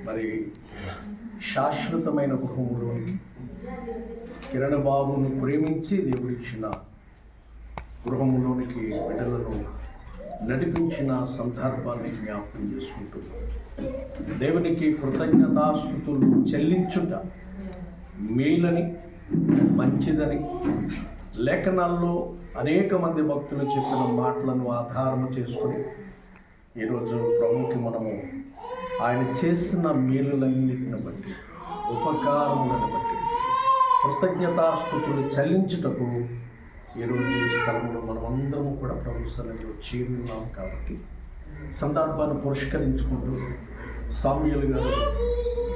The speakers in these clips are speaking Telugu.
మరి శాశ్వతమైన గృహంలోనికి కిరణ్ బాబును ప్రేమించి దేవుడిచ్చిన గృహంలోనికి బిడ్డలను నడిపించిన సందర్భాన్ని జ్ఞాపకం చేసుకుంటూ దేవునికి కృతజ్ఞతాస్తుతులు చెల్లించుట మేలని, మంచిదని లేఖనాల్లో అనేక మంది భక్తులు చెప్పిన మాటలను ఆధారము చేసుకొని ఈరోజు ప్రభువుకి మనము ఆయన చేసిన మేలులన్నిటిని బట్టి, ఉపకారములను బట్టి కృతజ్ఞతాస్తుతులు చెల్లించుటకు ఈరోజు ఈ స్థలంలో మనమందరము కూడా ప్రభు సన్నిధిలో చేరున్నాం. కాబట్టి సందర్భాన్ని పురస్కరించుకుంటూ సామ్యూయల్ గారు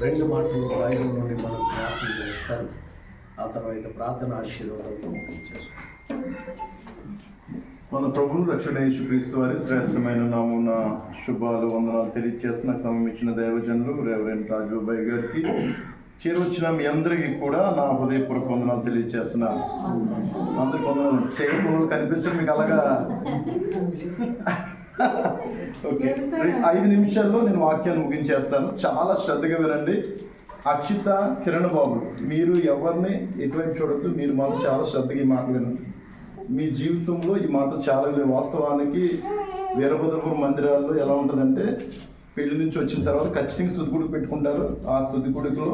2 మాటలు రాయడంలోని మనం జ్ఞాపకం చేస్తారు. ఆ తర్వాత ప్రార్థన ఆశీర్వాదాలతో ముగించేస్తాం. మన ప్రభువు రక్షణ యేసుక్రీస్తు వారి శ్రేష్టమైన నామమున శుభాలు వందనాలు తెలియజేసిన సమయం ఇచ్చిన దైవజనులు రెవరెండ్ రాజుబాయి గారికి, చేరొచ్చిన మీ అందరికీ కూడా నా హృదయపూర్వక వందనాలు తెలియజేసిన అందరికి వందనాలు. చేయకుండా కనిపించడం మీకు అలాగా ఓకే. 5 నిమిషాల్లో నేను వాక్యాన్ని ముగించేస్తాను. చాలా శ్రద్ధగా వినండి. అక్షిత, కిరణ్ బాబు, మీరు ఎవరిని ఎటువైపు చూడద్దు. మీరు మాత్రం చాలా శ్రద్ధగా ఈ మాట వినండి. మీ జీవితంలో ఈ మాట చాలా వాస్తవానికి వీరభద్రపురం మందిరాల్లో ఎలా ఉంటుందంటే, పెళ్లి నుంచి వచ్చిన తర్వాత ఖచ్చితంగా స్తుతికుడికి పెట్టుకుంటారు. ఆ స్తుతికుడిలో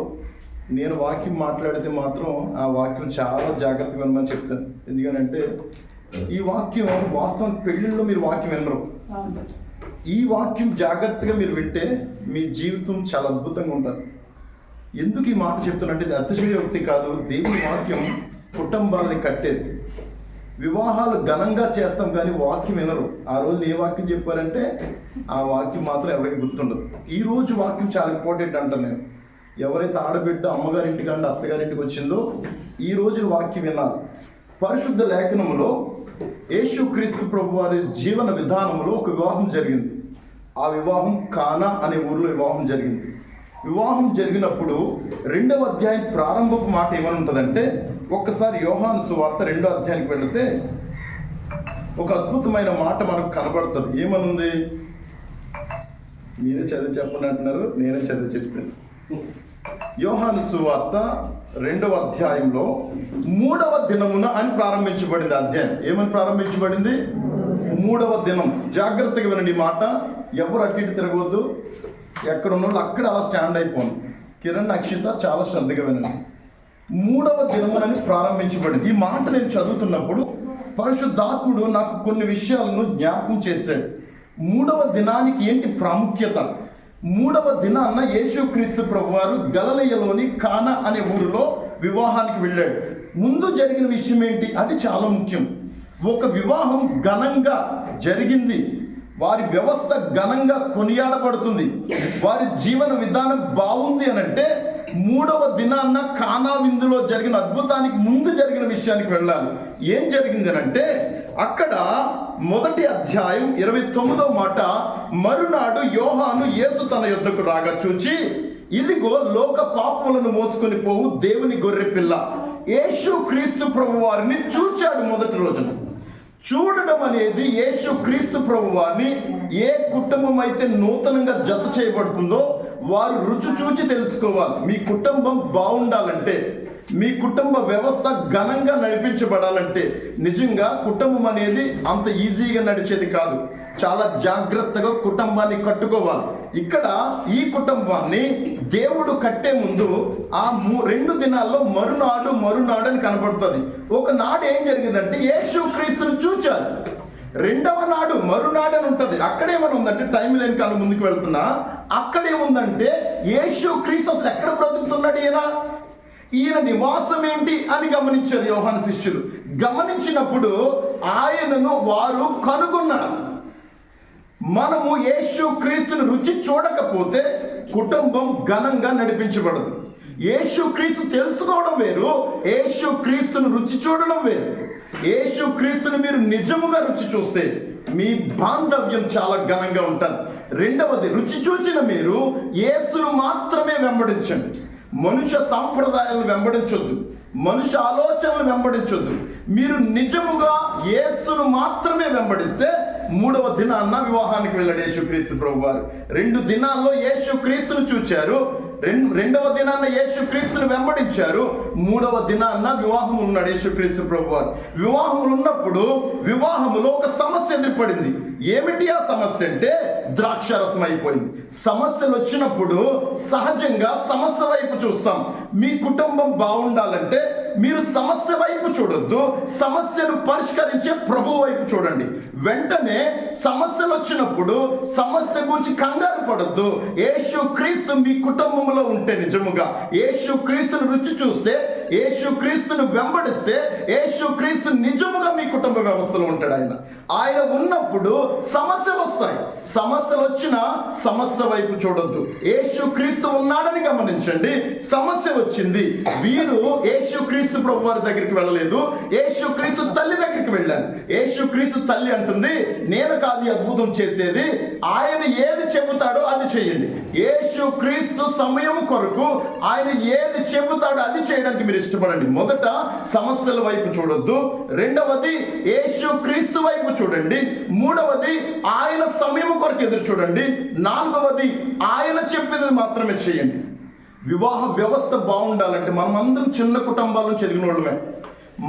నేను వాక్యం మాట్లాడితే మాత్రం ఆ వాక్యం చాలా జాగ్రత్తగా వినమని చెప్తాను. ఎందుకనంటే ఈ వాక్యం వాస్తవం పెళ్ళిళ్ళలో మీరు వాక్యం వినరు. ఈ వాక్యం జాగ్రత్తగా మీరు వింటే మీ జీవితం చాలా అద్భుతంగా ఉంటుంది. ఎందుకు ఈ మాట చెప్తున్నంటే ఇది అతిశయోక్తి కాదు. దేవుని వాక్యం కుటుంబాలని కట్టేది. వివాహాలు ఘనంగా చేస్తాం కానీ వాక్యం వినరు. ఆ రోజు ఏ వాక్యం చెప్పారంటే ఆ వాక్యం మాత్రం ఎవరికి గుర్తుండదు. ఈ రోజు వాక్యం చాలా ఇంపార్టెంట్ అంటాను నేను. ఎవరైతే ఆడబిడ్డ అమ్మగారింటికి అండి అత్తగారింటికి వచ్చిందో ఈ రోజు వాక్యం వినాలి. పరిశుద్ధ లేఖనంలో యేసుక్రీస్తు ప్రభు వారి జీవన విధానంలో ఒక వివాహం జరిగింది. ఆ వివాహం కానా అనే ఊరిలో వివాహం జరిగింది. వివాహం జరిగినప్పుడు 2వ అధ్యాయం ప్రారంభపు మాట ఏమని ఉంటుందంటే, ఒక్కసారి యోహాను సువార్త 2వ అధ్యాయానికి వెళితే ఒక అద్భుతమైన మాట మనకు కనబడుతుంది. ఏమనుంది? మీరే చదివి చెప్పండి అంటున్నారు, నేనే చదివి చెప్పాను. యోహాను సువార్త 2వ అధ్యాయంలో 3వ దినమున అని ప్రారంభించబడింది. అధ్యాయం ఏమని ప్రారంభించబడింది? 3వ దినం. జాగ్రత్తగా వినండి ఈ మాట. ఎవరు అటు ఇటు తిరగవద్దు. ఎక్కడ ఉన్న వాళ్ళు అక్కడ అలా స్టాండ్ అయిపోను. కిరణ్, అక్షిత చాలా శ్రద్ధగా వినండి. 3వ దినమునని ప్రారంభించబడింది. ఈ మాట నేను చదువుతున్నప్పుడు పరిశుద్ధాత్ముడు నాకు కొన్ని విషయాలను జ్ఞాపకం చేశాడు. 3వ దినానికి ఏంటి ప్రాముఖ్యత? 3వ దినాన్న యేసుక్రీస్తు ప్రభువారు గలిలయలోని కానా అనే ఊరిలో వివాహానికి వెళ్ళాడు. ముందు జరిగిన విషయం ఏంటి? అది చాలా ముఖ్యం. ఒక వివాహం ఘనంగా జరిగింది. వారి వ్యవస్థ ఘనంగా కొనియాడబడుతుంది. వారి జీవన విధానం బాగుంది అనంటే 3వ దినాన్న కానా విందులో జరిగిన అద్భుతానికి ముందు జరిగిన విషయానికి వెళ్ళాలి. ఏం జరిగింది అనంటే అక్కడ 1వ అధ్యాయం 29వ మాట, మరునాడు యోహాను యేసు తన యొద్దకు రాగా చూచి, ఇదిగో లోక పాపములను మోసుకొని పోవు దేవుని గొర్రె పిల్ల. యేసుక్రీస్తు ప్రభు వారిని చూచాడు. మొదటి రోజున చూడడం అనేది యేసుక్రీస్తు ప్రభు వారిని ఏ కుటుంబం అయితే నూతనంగా జత చేయబడుతుందో వారు రుచి చూచి తెలుసుకోవాలి. మీ కుటుంబం బాగుండాలంటే, మీ కుటుంబ వ్యవస్థ ఘనంగా నడిపించబడాలంటే, నిజంగా కుటుంబం అనేది అంత ఈజీగా నడిచేది కాదు. చాలా జాగ్రత్తగా కుటుంబాన్ని కట్టుకోవాలి. ఇక్కడ ఈ కుటుంబాన్ని దేవుడు కట్టే ముందు ఆ 2 దినాల్లో మరునాడు అని కనపడుతుంది. ఒకనాడు ఏం జరిగిందంటే యేసుక్రీస్తుని చూచారు. 2వ నాడు మరునాడు అని ఉంటుంది. అక్కడేమని ఉందంటే, టైం లేని కాలం ముందుకు వెళ్తున్నా, అక్కడేముందంటే యేసుక్రీస్తు అసలు ఎక్కడ బ్రతుకుతున్నాడు, ఈయన నివాసం ఏంటి అని గమనించారు యోహాను శిష్యులు. గమనించినప్పుడు ఆయనను వారు కనుగొన్నారు. మనము యేసుక్రీస్తుని రుచి చూడకపోతే కుటుంబం ఘనంగా నడిపించబడదు. యేసుక్రీస్తు తెలుసుకోవడం వేరు, యేసుక్రీస్తుని రుచి చూడడం వేరు. యేసుక్రీస్తుని మీరు నిజముగా రుచి చూస్తే మీ బాంధవ్యం చాలా ఘనంగా ఉంటుంది. 2వది, రుచి చూచిన మీరు యేసును మాత్రమే వెంబడించండి. మనుష్య సాంప్రదాయాలను వెంబడించొద్దు, మనుష్య ఆలోచనలు వెంబడించొద్దు. మీరు నిజముగా యేసును మాత్రమే వెంబడిస్తే మూడవ దినాన్న వివాహానికి వెళ్ళాడు యేసుక్రీస్తు ప్రభువారు. 2 దినాల్లో యేసుక్రీస్తును చూచారు. రెండవ దినాన్న యేసుక్రీస్తును వెంబడించారు. మూడవ దినాన్న వివాహం ఉన్నాడు యేసుక్రీస్తు ప్రభువారు. వివాహములు ఉన్నప్పుడు వివాహములో ఒక సమస్య ఎదురుపడింది. ఏమిటి ఆ సమస్య అంటే ద్రాక్షారసం అయిపోయింది. సమస్యలు వచ్చినప్పుడు సహజంగా సమస్య వైపు చూస్తాం. మీ కుటుంబం బాగుండాలంటే మీరు సమస్య వైపు చూడొద్దు, సమస్యను పరిష్కరించే ప్రభు వైపు చూడండి. వెంటనే సమస్యలు వచ్చినప్పుడు సమస్య గురించి కంగారు పడొద్దు. యేసుక్రీస్తు మీ కుటుంబంలో ఉంటే, నిజముగా యేసుక్రీస్తును రుచి చూస్తే, యేసుక్రీస్తును వెంబడిస్తే, యేసుక్రీస్తు నిజముగా మీ కుటుంబ వ్యవస్థలో ఉంటాడు. ఆయన ఉన్నప్పుడు సమస్యలు వస్తాయి. సమస్యలు వచ్చినా సమస్య వైపు చూడొద్దు, యేసుక్రీస్తు ఉన్నాడని గమనించండి. సమస్య వచ్చింది, వీరు యేసుక్రీస్తు ప్రభు వారి దగ్గరికి వెళ్ళలేదు, యేసుక్రీస్తు తల్లి దగ్గరికి వెళ్ళారు. యేసుక్రీస్తు తల్లి అంటుంది, నేను కాదు అద్భుతం చేసేది, ఆయన ఏది చెబుతాడో అది చేయండి. యేసుక్రీస్తు సమయం కొరకు ఆయన ఏది చెబుతాడో అది చేయడానికి మీరు ఇష్టపడండి. మొదట సమస్యల వైపు చూడొద్దు, రెండవది యేసుక్రీస్తు వైపు చూడండి, మూడవది ఆయన సమయం కొరకు ఎదురు చూడండి, నాలుగవది ఆయన చెప్పేది మాత్రమే చేయండి. వివాహ వ్యవస్థ బాగుండాలంటే మనం అందరం చిన్న కుటుంబాల నుంచి ఎదిగిన వాళ్ళమే.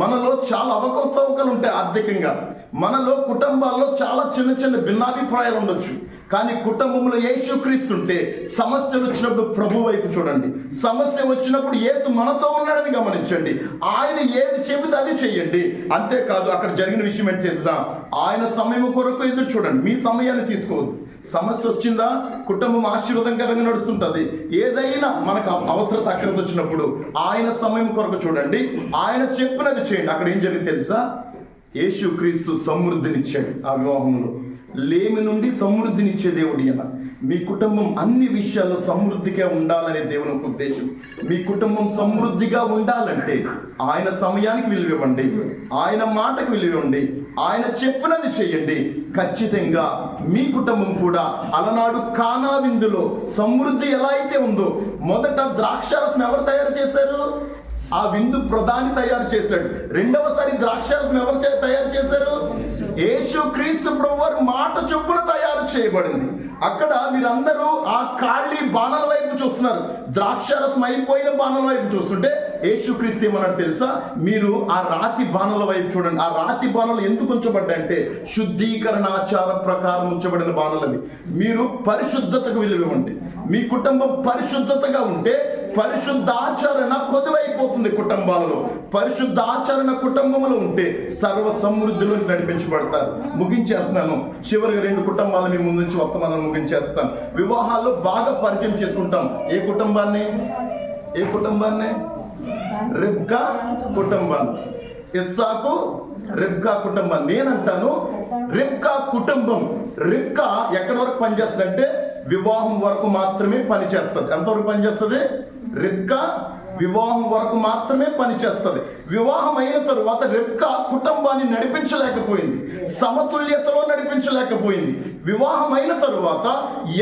మనలో చాలా అవకతవకలు ఉంటాయి ఆర్థికంగా. మనలో కుటుంబాల్లో చాలా చిన్న చిన్న భిన్నాభిప్రాయాలు ఉండొచ్చు. కానీ కుటుంబంలో యేసుక్రీస్తు ఉంటే సమస్యలు వచ్చినప్పుడు ప్రభు వైపు చూడండి. సమస్య వచ్చినప్పుడు యేసు మనతో ఉన్నాడని గమనించండి. ఆయన ఏది చెబితే అది చెయ్యండి. అంతేకాదు అక్కడ జరిగిన విషయం ఏంటి తెలుసా? ఆయన సమయం కొరకు ఎదురు చూడండి, మీ సమయాన్ని తీసుకోవద్దు. సమస్య వచ్చిందా, కుటుంబం ఆశీర్వాదకరంగా నడుస్తుంటుంది. ఏదైనా మనకు అవసరత అక్కడికి వచ్చినప్పుడు ఆయన సమయం కొరకు చూడండి, ఆయన చెప్పినది చేయండి. అక్కడ ఏం జరిగింది తెలుసా? యేసుక్రీస్తు సమృద్ధినిచ్చాడు. ఆ వివాహంలో లేమి నుండి సమృద్ధినిచ్చే దేవుడు ఈయన. మీ కుటుంబం అన్ని విషయాల్లో సమృద్ధిగా ఉండాలనే దేవుని ఉద్దేశం. మీ కుటుంబం సమృద్ధిగా ఉండాలంటే ఆయన సమయానికి విలువివ్వండి, ఆయన మాటకు విలువివ్వండి, ఆయన చెప్పినది చెయ్యండి. ఖచ్చితంగా మీ కుటుంబం కూడా అలనాడు కానా విందులో సమృద్ధి ఎలా అయితే ఉందో, మొదట ద్రాక్షారసం ఎవరు తయారు చేశారు? ఆ విందు ప్రధాని తయారు చేశాడు. రెండవసారి ద్రాక్షారసం ఎవరు తయారు చేశారు? యేసుక్రీస్తు ప్రభువారు మాట చొప్పున తయారు చేయబడింది. అక్కడ మీరందరూ ఆ ఖాళీ బాణాల వైపు చూస్తున్నారు, ద్రాక్షారసం అయిపోయిన బాణాల వైపు చూస్తుంటే యేసుక్రీస్తు ఏమన్నాడు తెలుసా? మీరు ఆ రాతి బాణాల వైపు చూడండి. ఆ రాతి బాణాలు ఎందుకు ఉంచబడ్డాయంటే శుద్ధీకరణ ఆచార ప్రకారం ఉంచబడిన బాణాలవి. మీరు పరిశుద్ధతకు విలువివ్వండి. మీ కుటుంబం పరిశుద్ధతగా ఉంటే పరిశుద్ధాచరణ కొదువైపోతుంది కుటుంబాలలో. పరిశుద్ధాచరణ కుటుంబంలో ఉంటే సర్వ సమృద్ధిలో నడిపించబడతారు. ముగించేస్తున్నాను. చివరిగా 2 కుటుంబాలు మీ ముందు నుంచి వర్తమానం ముగించేస్తాను. వివాహాల్లో బాగా పరిచయం చేసుకుంటాం. ఏ కుటుంబాన్ని? రిబ్కా కుటుంబాన్ని. ఇస్సాకు రిబ్కా కుటుంబాన్ని. నేనంటాను రిబ్కా కుటుంబం. రిబ్కా ఎక్కడి వరకు పనిచేస్తుంది అంటే వివాహం వరకు మాత్రమే పనిచేస్తుంది. ఎంతవరకు పనిచేస్తుంది? రిబ్కా వివాహం వరకు మాత్రమే పనిచేస్తుంది. వివాహం అయిన తరువాత రిబ్కా కుటుంబాన్ని నడిపించలేకపోయింది, సమతుల్యతలో నడిపించలేకపోయింది. వివాహం అయిన తరువాత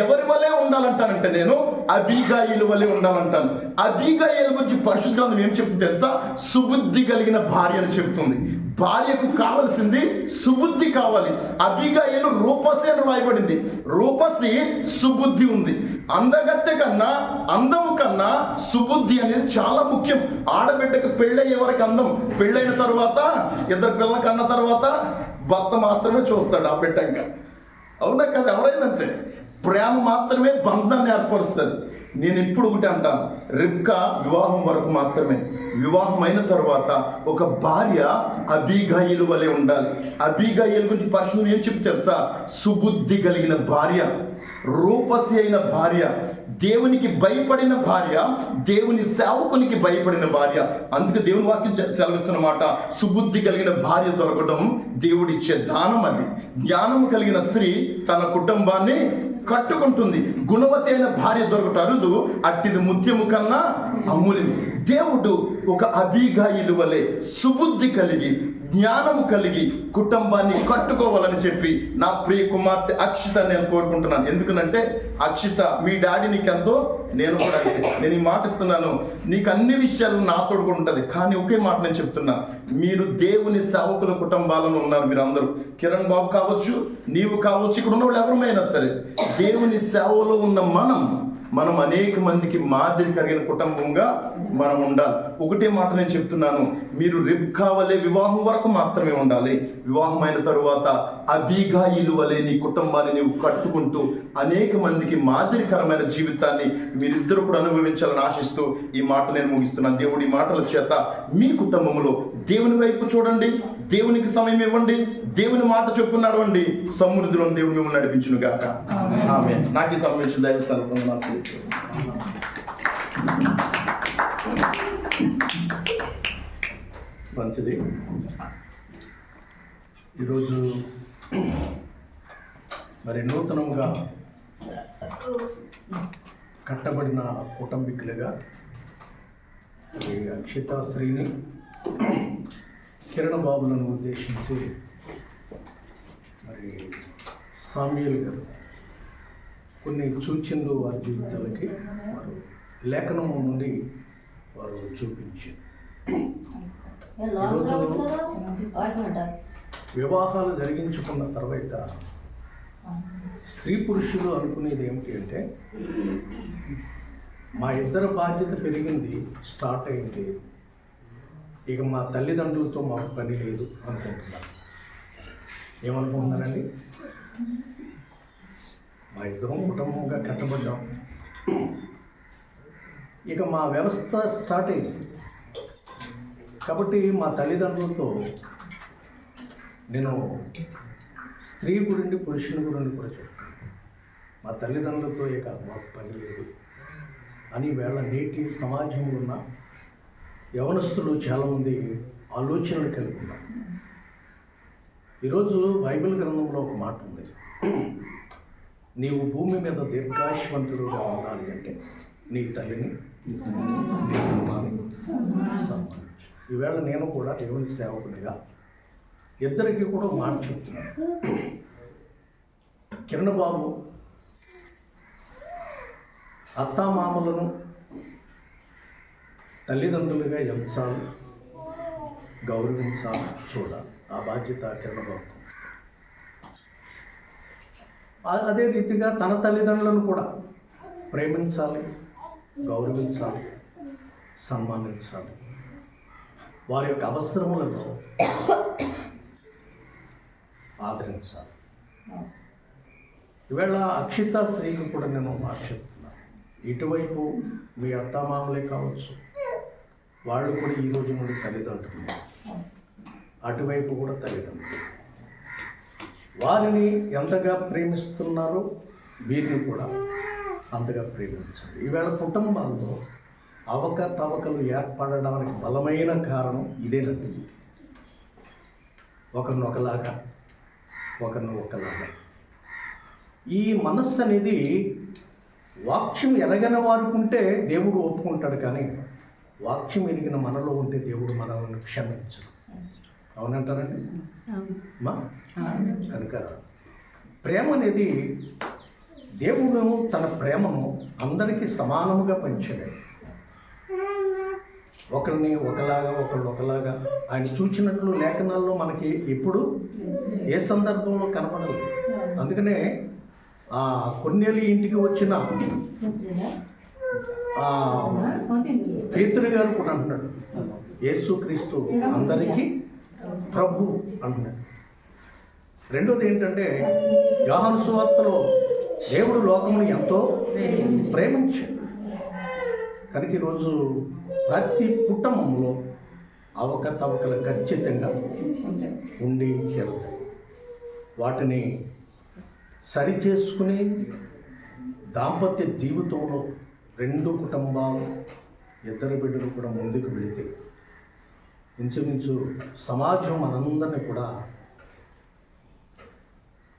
ఎవరి వలె ఉండాలంటానంటే నేను అబీగాయిలు వలె ఉండాలంటాను. అబీగాయిలు గురించి పరిశుద్ధ గ్రంథం ఏం చెప్తుంది తెలుసా? సుబుద్ధి కలిగిన భార్య అని చెప్తుంది. భార్యకు కావలసింది సుబుద్ధి కావాలి. అబీగాయిలు రూపసి అని రాయబడింది. రూపసి సుబుద్ధి ఉంది. అందగత్తె కన్నా, అందము కన్నా సుబుద్ధి అనేది చాలా ముఖ్యం. ఆడబిడ్డకు పెళ్ళయ్యే వరకు అందం, పెళ్ళైన తర్వాత 2 పిల్లల కన్న తర్వాత భర్త మాత్రమే చూస్తాడు ఆ బిడ్డ. ఇంకా అవునా కదా? ఎవరైనా అంతే. ప్రేమ మాత్రమే బంధాన్ని ఏర్పరుస్తుంది. నేను ఇప్పుడు ఒకటి అంటాను, రిబ్కా వివాహం వరకు మాత్రమే. వివాహం అయిన తర్వాత ఒక భార్య అబీగాయిలు వలె ఉండాలి. అబీగాయిలు గురించి పరిశుద్ధులు ఏం చెప్పి తెలుసా? సుబుద్ధి కలిగిన భార్య, రూపసి అయిన భార్య, దేవునికి భయపడిన భార్య, దేవుని సేవకునికి భయపడిన భార్య. అందుకే దేవుని వాక్యం సెలవిస్తున్నమాట, సుబుద్ధి కలిగిన భార్య దొరకడం దేవుడిచ్చే దానం. అది జ్ఞానం కలిగిన స్త్రీ తన కుటుంబాన్ని కట్టుకుంటుంది. గుణవతి అయిన భార్య దొరకట అరుదు, అట్టిది ముత్యము కన్నా అమూల్యం. దేవుడు ఒక అబీగాయిలు వలె సుబుద్ధి కలిగి జ్ఞానము కలిగి కుటుంబాన్ని కట్టుకోవాలని చెప్పి నా ప్రియ కుమార్తె అక్షిత నేను కోరుకుంటున్నాను. ఎందుకనంటే అక్షిత, మీ డాడీ నీకెంతో, నేను కూడా అంతే. నేను ఈ మాట ఇస్తున్నాను, నీకు అన్ని విషయాలు నాతో కూడా ఉంటుంది. కానీ ఒకే మాట నేను చెప్తున్నా, మీరు దేవుని సేవకుల కుటుంబాలను ఉన్నారు. మీరు అందరూ, కిరణ్ బాబు కావచ్చు, నీవు కావచ్చు, ఇక్కడ ఉన్న వాళ్ళు ఎవరమైనా సరే, దేవుని సేవలో ఉన్న మనం అనేక మందికి మాదిరి కలిగిన కుటుంబంగా మనం ఉండాలి. ఒకటే మాట నేను చెప్తున్నాను, మీరు రిబ్కా వలె వివాహం వరకు మాత్రమే ఉండాలి. వివాహమైన తరువాత అబీగాయిలు వలె నీ కుటుంబాన్ని నీవు కట్టుకుంటూ అనేక మందికి మాదిరికరమైన జీవితాన్ని మీరిద్దరు కూడా అనుభవించాలని ఆశిస్తూ ఈ మాట నేను ముగిస్తున్నాను. దేవుడి మాటల చేత మీ కుటుంబంలో దేవుని వైపు చూడండి, దేవునికి సమయం ఇవ్వండి, దేవుని మాట చొప్పున నడవండి. సమృద్ధిలో దేవుడు మిమ్మల్ని నడిపించును గాక. ఆమేన్. నాకు ఈ సమయం ఇచ్చిన దైవ సర్వం నాకు మంచిది. ఈరోజు మరి నూతనంగా కట్టబడిన కుటుంబీకులుగా ఈ అక్షితాశ్రీని, కిరణ్ బాబులను ఉద్దేశించి మరి సామ్యూల్ గారు కొన్ని సూచనలు వారి జీవితాలకి వారు లేఖనము నుండి వారు చూపించారు. ఈరోజు వివాహాలు జరిగించుకున్న తర్వాత స్త్రీ పురుషులు అనుకునేది ఏమిటి అంటే, మా ఇద్దరు బాధ్యత పెరిగింది, స్టార్ట్ అయింది, ఇక మా తల్లిదండ్రులతో మాకు పని లేదు అనుకుంటున్నారు. ఏమనుకుంటున్నారండి? మా ఇద్దరం కుటుంబంగా కట్టబడ్డాం, ఇక మా వ్యవస్థ స్టార్ట్ అయింది కాబట్టి మా తల్లిదండ్రులతో నేను స్త్రీ గురించి పురుషుని గురించి కూడా చెప్తాను. మా తల్లిదండ్రులతో ఇక మాకు పని లేదు అని వేళ నేటి సమాజంలో ఉన్న యవనస్తులు చాలామంది ఆలోచనలు కలిగి ఉన్నారు. ఈరోజు బైబిల్ గ్రంథంలో ఒక మాట ఉంది, నీవు భూమి మీద దీర్ఘాయుష్మంతుడుగా ఉండాలి అంటే నీ తల్లిని నీ కుటుంబాన్ని సన్మానించు. ఈవేళ నేను కూడా దేవుని సేవకునిగా ఇద్దరికి కూడా మాట చెప్తున్నాను. కిరణ్ బాబు అత్తామామలను తల్లిదండ్రులుగా ఎంచాలి, గౌరవించాలి, చూడాలి. ఆ బాధ్యత కిరణ్ బాబు. అదే రీతిగా తన తల్లిదండ్రులను కూడా ప్రేమించాలి, గౌరవించాలి, సన్మానించాలి. వారి యొక్క అవసరములను ఆదరించాలి. ఈవేళ అక్షిత స్త్రీకి కూడా నేను మాట చెప్తున్నాను. ఇటువైపు మీ అత్తామామలే కావచ్చు, వాళ్ళు కూడా ఈ రోజు నుండి తల్లిదండ్రులు, అటువైపు కూడా తల్లిదండ్రులు. వారిని ఎంతగా ప్రేమిస్తున్నారో వీరిని కూడా అంతగా ప్రేమించాలి. ఈవేళ కుటుంబాల్లో అవకతవకలు ఏర్పడడానికి బలమైన కారణం ఇదేనండి. ఒకరిని ఒకలాగా, ఒకరిని ఒకలాగా. ఈ మనస్సు అనేది వాక్యం ఎరగని వారికి ఉంటే దేవుడు ఒప్పుకుంటాడు, కానీ వాక్యం ఎరిగిన మనలో ఉంటే దేవుడు మనల్ని క్షమించడు. అవునంటారండి మా? కనుక ప్రేమ అనేది దేవుడు తన ప్రేమను అందరికీ సమానముగా పంచాడు. ఒకరిని ఒకలాగా, ఒకళ్ళు ఒకలాగా ఆయన చూచినట్లు లేఖనాల్లో మనకి ఎప్పుడు ఏ సందర్భంలో కనపడదు. అందుకనే కొన్నేళ్ళు ఇంటికి వచ్చిన పేతురు గారు కూడా అంటున్నాడు, యేసుక్రీస్తు అందరికీ ప్రభు అంటున్నాడు. రెండోది ఏంటంటే, యోహాను సువార్తలో దేవుడు లోకమును ఎంతో ప్రేమించాడు. కనుక ఈరోజు ప్రతి కుటుంబంలో అవకతవకలు ఖచ్చితంగా ఉండి జరుగుతాయి. వాటిని సరిచేసుకుని దాంపత్య జీవితంలో రెండు కుటుంబాలు, ఇద్దరు బిడ్డలు కూడా ముందుకు వెళితే ఇంచుమించు సమాజం మనందరినీ కూడా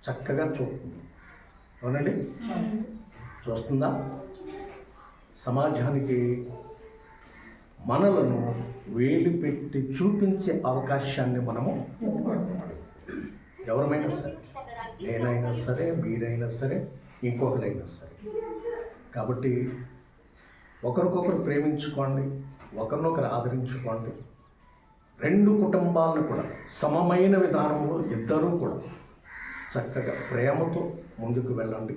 చక్కగా చూస్తుంది. అవునండి, చూస్తుందా? సమాజానికి మనలను వేలు పెట్టి చూపించే అవకాశాన్ని మనము ఎవరమైనా సరే, నేనైనా సరే, మీరైనా సరే, ఇంకొకరైనా సరే. కాబట్టి ఒకరికొకరు ప్రేమించుకోండి, ఒకరినొకరు ఆదరించుకోండి. రెండు కుటుంబాలను కూడా సమమైన విధానంలో ఇద్దరూ కూడా చక్కగా ప్రేమతో ముందుకు వెళ్ళండి.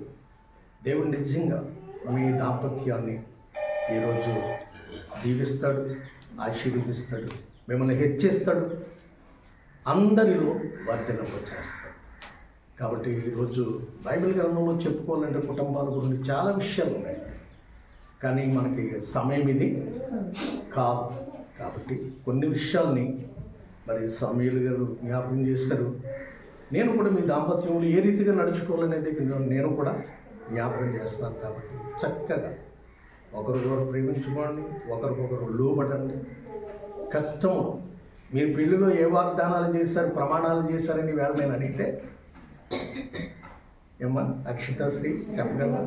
దేవుడు నిజంగా మీ దాంపత్యాన్ని ఈరోజు దీవిస్తాడు, ఆశీర్వదిస్తాడు, మిమ్మల్ని హెచ్చిస్తాడు, అందరిలో వర్ధలింపచేస్తాడు. కాబట్టి ఈరోజు బైబిల్ గ్రంథంలో చెప్పుకోవాలంటే కుటుంబాల గురించి చాలా విషయాలు ఉన్నాయి, కానీ మనకి సమయం ఇది కాదు. కాబట్టి కొన్ని విషయాల్ని మరి సమూయేలు గారు జ్ఞాపకం చేస్తారు. నేను కూడా మీ దాంపత్యంలో ఏ రీతిగా నడుచుకోవాలనేది నేను కూడా జ్ఞాపకం చేస్తాను. కాబట్టి చక్కగా ఒకరికొకరు ప్రేమించుకోండి, ఒకరికొకరు లోబడండి. కష్టము మీరు పెళ్లిలో ఏ వాగ్దానాలు చేశారు, ప్రమాణాలు చేశారని వేళ నేను అడిగితే ఏమ్మా అక్షితాశ్రీ చెప్పగలవా?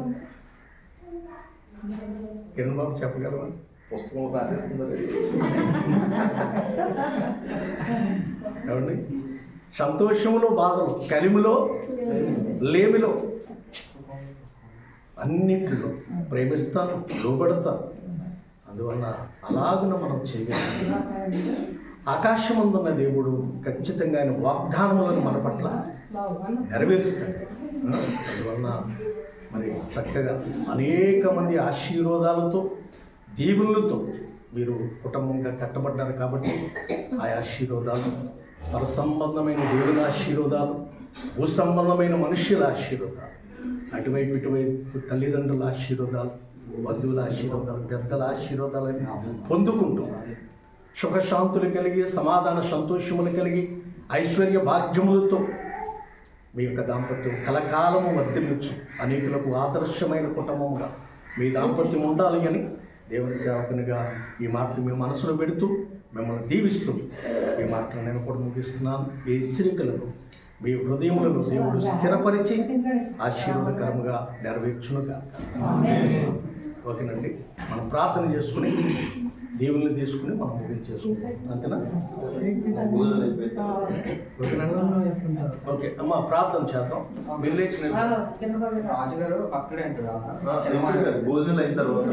కిరణ్ బాబు చెప్పగలవా? పుస్తకం రాసేస్తున్నారు ఏమండి? సంతోషంలో బాధలు, కలిమిలో లేమిలో అన్నింటిలో ప్రేమిస్తాను, లోబడతాను. అందువల్ల అలాగున మనం చేయగలం. ఆకాశమందున్న దేవుడు ఖచ్చితంగా ఆయన వాగ్దానములను మన పట్ల నెరవేరుస్తాడు. అందువల్ల మరి చక్కగా అనేక మంది ఆశీర్వాదాలతో, దీవులతో మీరు కుటుంబంగా కట్టబడ్డారు. కాబట్టి ఆ ఆశీర్వాదాలు, పర సంబంధమైన దేవుని ఆశీర్వాదాలు, భూ సంబంధమైన మనుష్యుల ఆశీర్వాదాలు, అటువైపు ఇటువైపు తల్లిదండ్రుల ఆశీర్వాదాలు, బంధువుల ఆశీర్వాదాలు, పెద్దల ఆశీర్వాదాలని పొందుకుంటూ సుఖశాంతులు కలిగి, సమాధాన సంతోషములు కలిగి, ఐశ్వర్య భాగ్యములతో మీ యొక్క దాంపత్యం కలకాలము వర్ధిల్లుచు అనేకులకు ఆదర్శమైన కుటుంబంగా మీ దాంపత్యం ఉండాలి అని దేవుని సేవకునిగా ఈ మాటలు మీ మనసులో పెడుతూ మిమ్మల్ని దీవిస్తూ ఈ మాటలు నేను కూడా ముగిస్తున్నాను. ఈ హెచ్చరికలను మీ హృదయములను దేవుడు స్థిరపరిచి ఆశీర్వాదకరముగా నెరవేర్చునుగా. ఓకేనండి, మనం ప్రార్థన చేసుకుని దేవుల్ని తీసుకుని మనం ముగించేసుకుంటాం. అంతేనా? ఓకే అమ్మ, ప్రార్థన చేద్దాం. రాజుగారు అక్కడే అంటారు భోజనాలు అయిన తర్వాత